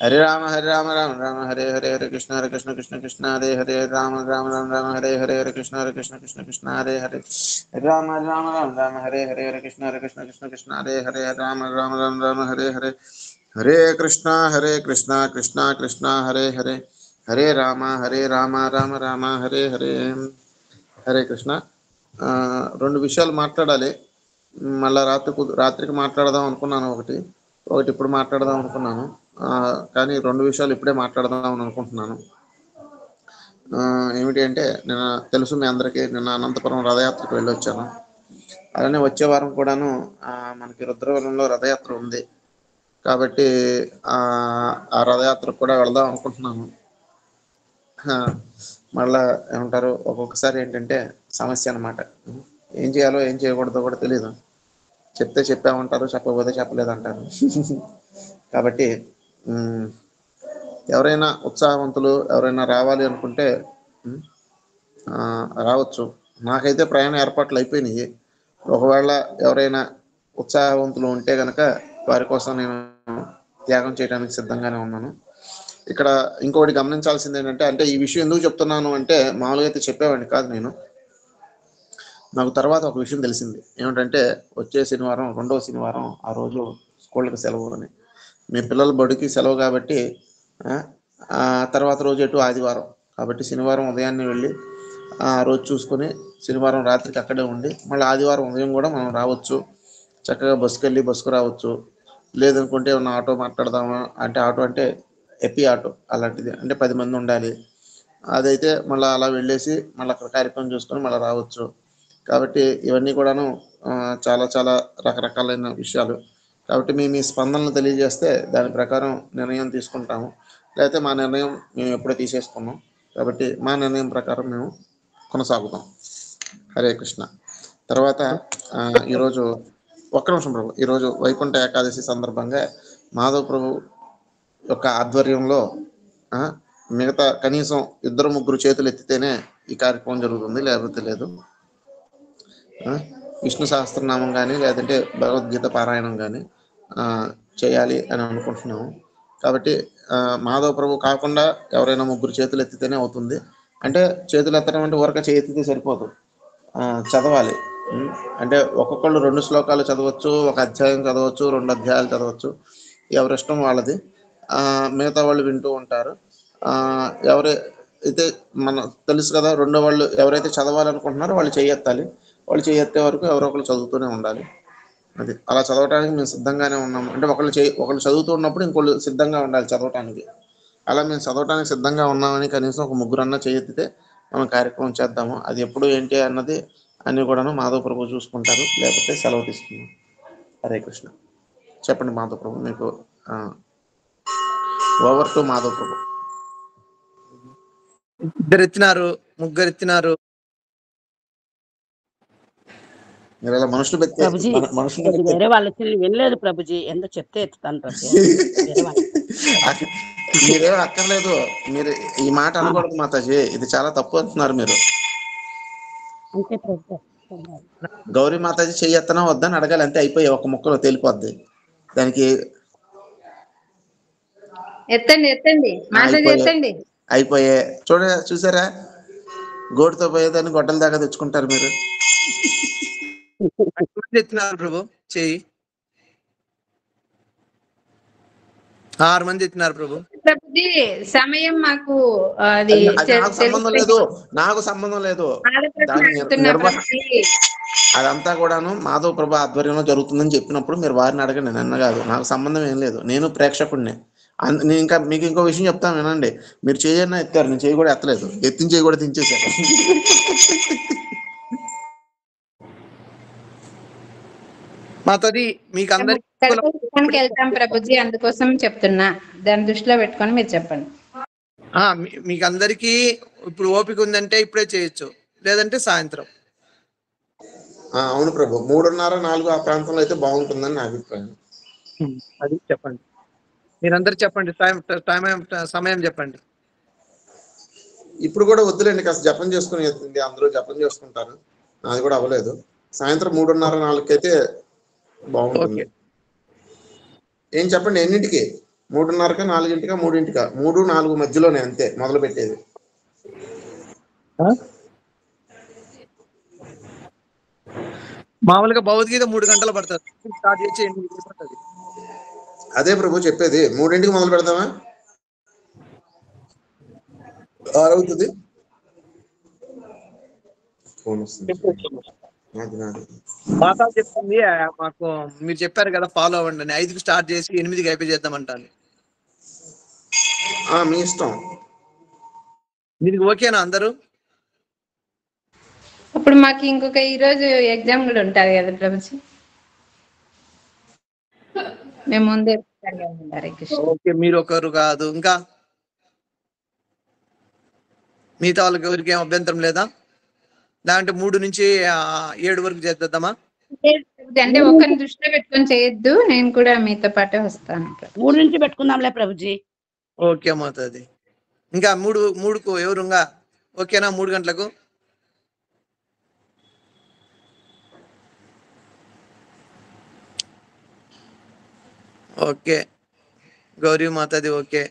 హరే రామ రామ రామ హరే హరే హరే కృష్ణ కృష్ణ కృష్ణ హరే హరే రామ రామ హరే హరే హరే కృష్ణ కృష్ణ హరే హరే రామ రామ హరే హరే హరే కృష్ణ కృష్ణ హరే హరే రామ రామ హరే హరే హరే కృష్ణ కృష్ణ కృష్ణ హరే హరే హరే రామ రామ రామ హరే హరే. హరే కృష్ణ. రెండు విషయాలు మాట్లాడాలి. మళ్ళా రాత్రికి మాట్లాడదాం అనుకున్నాను. ఒకటి ఇప్పుడు మాట్లాడదాం అనుకున్నాను. కానీ రెండు విషయాలు ఇప్పుడే మాట్లాడదాం అని అనుకుంటున్నాను. ఏమిటి అంటే, నిన్న తెలుసు మీ అందరికీ, నిన్న అనంతపురం రథయాత్రకు వెళ్ళి వచ్చాను. అలానే వచ్చే వారం కూడాను మనకి రుద్రవరంలో రథయాత్ర ఉంది. కాబట్టి ఆ రథయాత్రకు కూడా వెళదాం అనుకుంటున్నాను. మళ్ళా ఏమంటారు, ఒక్కొక్కసారి ఏంటంటే సమస్య అన్నమాట. ఏం చేయాలో ఏం చేయకూడదో కూడా తెలియదు. చెప్తే చెప్పామంటారు, చెప్పకపోతే చెప్పలేదంటారు. కాబట్టి ఎవరైనా ఉత్సాహవంతులు ఎవరైనా రావాలి అనుకుంటే రావచ్చు. నాకైతే ప్రయాణ ఏర్పాట్లు అయిపోయినాయి. ఒకవేళ ఎవరైనా ఉత్సాహవంతులు ఉంటే కనుక వారి కోసం నేను త్యాగం చేయడానికి సిద్ధంగానే ఉన్నాను. ఇక్కడ ఇంకొకటి గమనించాల్సింది ఏంటంటే, అంటే ఈ విషయం ఎందుకు చెప్తున్నాను అంటే, మామూలుగా అయితే చెప్పేవాడిని కాదు నేను. నాకు తర్వాత ఒక విషయం తెలిసింది. ఏమిటంటే, వచ్చే శనివారం, రెండవ శనివారం ఆ రోజు స్కూళ్ళకి సెలవు అని. మీ పిల్లల బడికి సెలవు కాబట్టి తర్వాత రోజు ఎటు ఆదివారం కాబట్టి శనివారం ఉదయాన్నే వెళ్ళి ఆ రోజు చూసుకొని శనివారం రాత్రికి అక్కడే ఉండి మళ్ళీ ఆదివారం ఉదయం కూడా మనం రావచ్చు. చక్కగా బస్సుకు వెళ్ళి బస్సుకు రావచ్చు. లేదనుకుంటే ఏమన్నా ఆటో మాట్లాడదామా అంటే, ఆటో అంటే ఎపి ఆటో అలాంటిది, అంటే 10 మంది ఉండాలి. అదైతే మళ్ళీ అలా వెళ్ళేసి మళ్ళీ అక్కడ కార్యక్రమం చూసుకొని మళ్ళీ రావచ్చు. కాబట్టి ఇవన్నీ కూడాను చాలా చాలా రకరకాలైన విషయాలు. కాబట్టి మీ స్పందనలు తెలియజేస్తే దాని ప్రకారం నిర్ణయం తీసుకుంటాము. లేకపోతే మా నిర్ణయం మేము ఎప్పుడో తీసేసుకున్నాం. కాబట్టి మా నిర్ణయం ప్రకారం మేము కొనసాగుతాం. హరే కృష్ణ. తర్వాత ఈరోజు ఒక్క నిమిషం ప్రభు, ఈరోజు వైకుంఠ ఏకాదశి సందర్భంగా మాధవ్ ప్రభు యొక్క ఆధ్వర్యంలో మిగతా కనీసం 2-3 చేతులు ఎత్తితేనే ఈ కార్యక్రమం జరుగుతుంది, లేకపోతే లేదు. విష్ణు సహస్రనామం కానీ లేదంటే భగవద్గీత పారాయణం కానీ చేయాలి అని అనుకుంటున్నాము. కాబట్టి మాధవ ప్రభు కాకుండా ఎవరైనా 3 చేతులు ఎత్తితేనే అవుతుంది. అంటే చేతులు ఎత్తడం అంటే ఊరక చేతితే సరిపోదు, చదవాలి. అంటే ఒక్కొక్కళ్ళు 2 శ్లోకాలు చదవచ్చు, 1 అధ్యాయం చదవచ్చు, 2 అధ్యాయాలు చదవచ్చు. ఎవరిష్టం వాళ్ళది. మిగతా వాళ్ళు వింటూ ఉంటారు. ఎవరైతే తెలుసు కదా, రెండో వాళ్ళు ఎవరైతే చదవాలనుకుంటున్నారో వాళ్ళు చేయెత్తాలి. వాళ్ళు చేయెత్తే వరకు ఎవరో ఒకరు చదువుతూనే ఉండాలి. అది అలా చదవటానికి మేము సిద్ధంగానే ఉన్నాము. అంటే ఒకళ్ళు చదువుతూ ఉన్నప్పుడు ఇంకోళ్ళు సిద్ధంగా ఉండాలి చదవటానికి. అలా మేము చదవటానికి సిద్ధంగా ఉన్నామని కనీసం ఒక 3 అన్నా చేయెత్తితే మనం కార్యక్రమం చేద్దాము. అది ఎప్పుడు ఏంటి అన్నది అన్నీ కూడాను మాధవ ప్రభు చూసుకుంటారు. లేకపోతే సెలవు తీసుకున్నాం. హరే కృష్ణ. చెప్పండి మాధవ ప్రభు, మీకు ఓవర్ టు మాధవ ప్రభు. 2 ఎత్తినారు, 3 ఎత్తినారు. మీరు ఇలా మనుషులు వేరే వాళ్ళు వినలేదు ప్రభుజీ, ఎంత చెప్తే ఎత్తుతాను ప్రభు. మీరేం అక్కర్లేదు, మీరు ఈ మాట అనకూడదు మాతాజీ, ఇది చాలా తప్పు అంటున్నారు మీరు. గౌరీ మాతాజీ చెయ్యత్తనా వద్దని అడగాలి, అంతే. అయిపోయి ఒక ముక్కలో తేలిపోద్ది. దానికి ఎత్తండి అయిపోయే చూసారా, గోటుతో పోయేదాన్ని గొడ్డల దాకా తెచ్చుకుంటారు మీరు. ఎత్తినారు ప్రభు చెయ్యి. 6 మంది ఎత్తినారు ప్రభు. సమయం మాకు నాకు సంబంధం లేదు. అదంతా కూడాను మాధవ్ ప్రభు ఆధ్వర్యంలో జరుగుతుందని చెప్పినప్పుడు మీరు వారిని అడగండి, నన్ను కాదు. నాకు సంబంధం ఏం లేదు, నేను ప్రేక్షకుడిని. నేను మీకు ఇంకో విషయం చెప్తాను వినండి. మీరు చేయన్నా ఎత్తారు, నేను చేయి కూడా ఎత్తలేదు, ఎత్తిన చేయి కూడా దించేశాను. మాతది మీకు అందరికి వెళ్తాం ప్రభుజీ, అందుకోసం చెప్తున్నా. దాన్ని దృష్టిలో పెట్టుకొని మీరు చెప్పండి. మీకు అందరికీ ఇప్పుడు ఓపిక ఉందంటే ఇప్పుడే చేయొచ్చు, లేదంటే సాయంత్రం. అవును ప్రభు, 3:30-4 ఆ ప్రాంతంలో అయితే బాగుంటుందని నా అభిప్రాయం. అది చెప్పండి, మీరందరూ చెప్పండి. సమయం చెప్పండి. ఇప్పుడు కూడా వద్దులేండి, కాస్త జపం చేసుకుని అందరూ జపం చేసుకుంటారు. నాది కూడా అవ్వలేదు. సాయంత్రం 3:30-4 అయితే బాగుంటుంది. ఏం చెప్పండి, ఎన్నింటికి? 3:30కా 4ంటికా 3ంటికా 3-4 మధ్యలోనే అంతే మొదలు పెట్టేది. మామూలుగా భగవద్గీత 3 గంటలు పడుతుంది, స్టార్ట్ చేసి 8 పడుతుంది. అదే ప్రభు చెప్పేది. 3ంటికి మొదలు పెడతామా? 6 అవుతుంది. ఫోన్ వస్తుంది. మాతా చెప్తుంది మాకు, మీరు చెప్పారు కదా ఫాలో అవ్వండి అని. 5కి స్టార్ట్ చేసి 8కి అయిపోయి చేద్దామంటాను. మీ ఇష్టం. దీనికి ఓకేనా అందరూ? అప్పుడు మాకు ఇంకొక ఈరోజు ఎగ్జామ్ కూడా ఉంటారు కదా ప్రభుజీ, మేము ముందే ఉంటారు. ఓకే, మీరు ఒకరు కాదు, ఇంకా మిగతా వాళ్ళకి ఎవరికి ఏం అభ్యంతరం లేదా? లేదంటే 3 నుంచి 7 వరకు చేద్దామా? అంటే ఒక్కరిని దృష్టిలో పెట్టుకొని చేయొద్దు, నేను కూడా మీతో పాటే వస్తాను. 3 నుంచి పెట్టుకుందాంలే ప్రభుజీ. ఓకే మాతాది. ఇంకా 3కు ఎవరు ఇంకా ఓకేనా? 3 గంటలకు ఓకే. గౌరీ మాతాది ఓకే.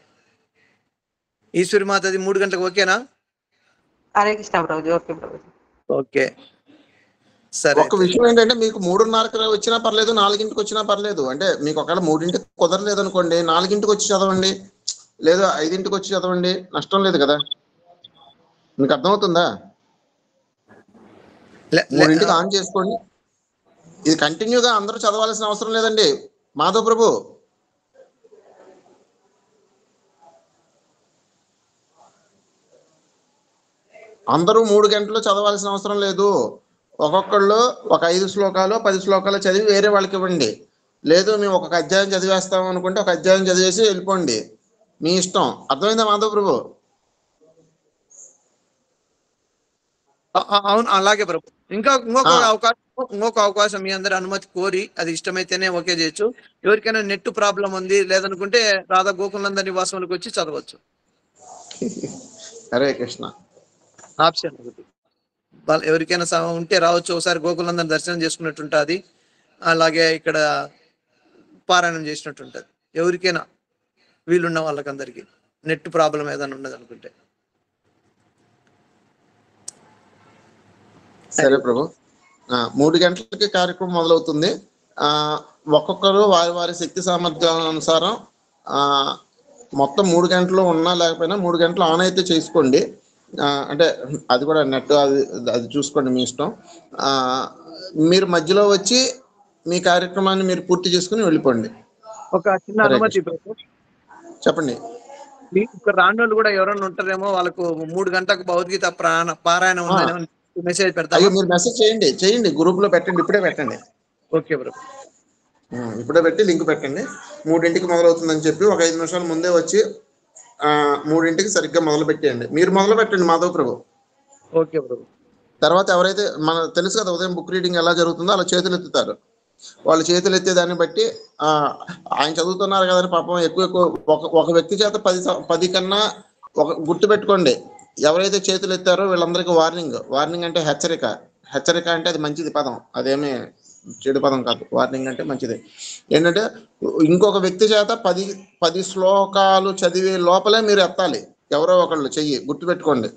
ఈశ్వరి మాతాది 3 గంటలకు ఓకేనా? హరే కృష్ణ ప్రభుజీ. ఓకే ప్రభుజీ. ఓకే సరే. ఒక విషయం ఏంటంటే, మీకు 3:30కి వచ్చినా పర్లేదు, 4ంటికి వచ్చినా పర్లేదు. అంటే మీకు ఒకవేళ 3ంటికి కుదరలేదు అనుకోండి, 4ంటికి వచ్చి చదవండి, లేదా 5ంటికి వచ్చి చదవండి, నష్టం లేదు కదా. మీకు అర్థమవుతుందా? 3ంటికి ఆన్ చేసుకోండి. ఇది కంటిన్యూగా అందరూ చదవాల్సిన అవసరం లేదండి మాధవ్ ప్రభు. అందరూ 3 గంటలు చదవాల్సిన అవసరం లేదు. ఒక్కొక్కళ్ళు ఒక 5 శ్లోకాలు 10 శ్లోకాలు చదివి వేరే వాళ్ళకి ఇవ్వండి. లేదు మేము ఒక అధ్యాయం చదివేస్తాం అనుకుంటే ఒక అధ్యాయం చదివేసి వెళ్ళిపోండి, మీ ఇష్టం. అర్థమైందా మాధవ్ ప్రభు? అవును, అలాగే ప్రభు. ఇంకొక అవకాశం మీ అందరి అనుమతి కోరి, అది ఇష్టమైతేనే ఓకే చేయొచ్చు. ఎవరికైనా నెట్ ప్రాబ్లం ఉంది లేదనుకుంటే రాధా గోకులందరి నివాసంలోకి వచ్చి చదవచ్చు. హరే కృష్ణ. ఆప్షన్ ఎవరికైనా ఉంటే రావచ్చు, ఒకసారి గోకులందరిని దర్శనం చేసుకున్నట్టుంటుంది, అలాగే ఇక్కడ పారాయణం చేసినట్టుంటుంది. ఎవరికైనా వీలున్న వాళ్ళకందరికీ నెట్ ప్రాబ్లం ఏదైనా ఉన్నది అనుకుంటే. సరే ప్రభు. 3 గంటలకి కార్యక్రమం మొదలవుతుంది. ఒక్కొక్కరు వారి వారి శక్తి సామర్థ్యానుసారం మొత్తం 3 గంటలు ఉన్నా లేకపోయినా 3 గంటలు ఆన్ అయితే చేసుకోండి. అంటే అది కూడా నెట్ అది చూసుకోండి, మీ ఇష్టం. మీరు మధ్యలో వచ్చి మీ కార్యక్రమాన్ని మీరు పూర్తి చేసుకుని వెళ్ళిపోండి. ఒక చిన్న అనుమతి చెప్పండి. ఇక్కడ రాని వాళ్ళు కూడా ఎవరైనా ఉంటారేమో, వాళ్ళకు 3 గంటలకు భగవద్గీత పారాయణం ఉందని మెసేజ్ పెడతారు. మీరు మెసేజ్ చేయండి, గ్రూప్ లో పెట్టండి, ఇప్పుడే పెట్టండి. ఓకే బ్రో, ఇప్పుడే పెట్టి లింక్ పెట్టండి. 3ంటికి మొదలవుతుందని చెప్పి ఒక 5 నిమిషాల ముందే వచ్చి 3ంటికి సరిగ్గా మొదలు పెట్టేయండి. మీరు మొదలు పెట్టండి మాధవ్ ప్రభు. Okay bro. తర్వాత ఎవరైతే తెలుసు కదా ఉదయం బుక్ రీడింగ్ ఎలా జరుగుతుందో అలా చేతులు ఎత్తుతారు. వాళ్ళు చేతులు ఎత్తే దాన్ని బట్టి ఆయన చదువుతున్నారు కదని పాపం ఎక్కువ ఒక వ్యక్తి చేత 10 కన్నా గుర్తు పెట్టుకోండి. ఎవరైతే చేతులు ఎత్తారో వీళ్ళందరికీ వార్నింగ్ అంటే హెచ్చరిక అంటే అది మంచిది పదం, అదేమీ చెడు పదం కాదు. వార్నింగ్ అంటే మంచిది. ఏంటంటే ఇంకొక వ్యక్తి చేత 10 శ్లోకాలు చదివే లోపలే మీరు ఎత్తాలి ఎవరో ఒకళ్ళు చెయ్యి, గుర్తుపెట్టుకోండి.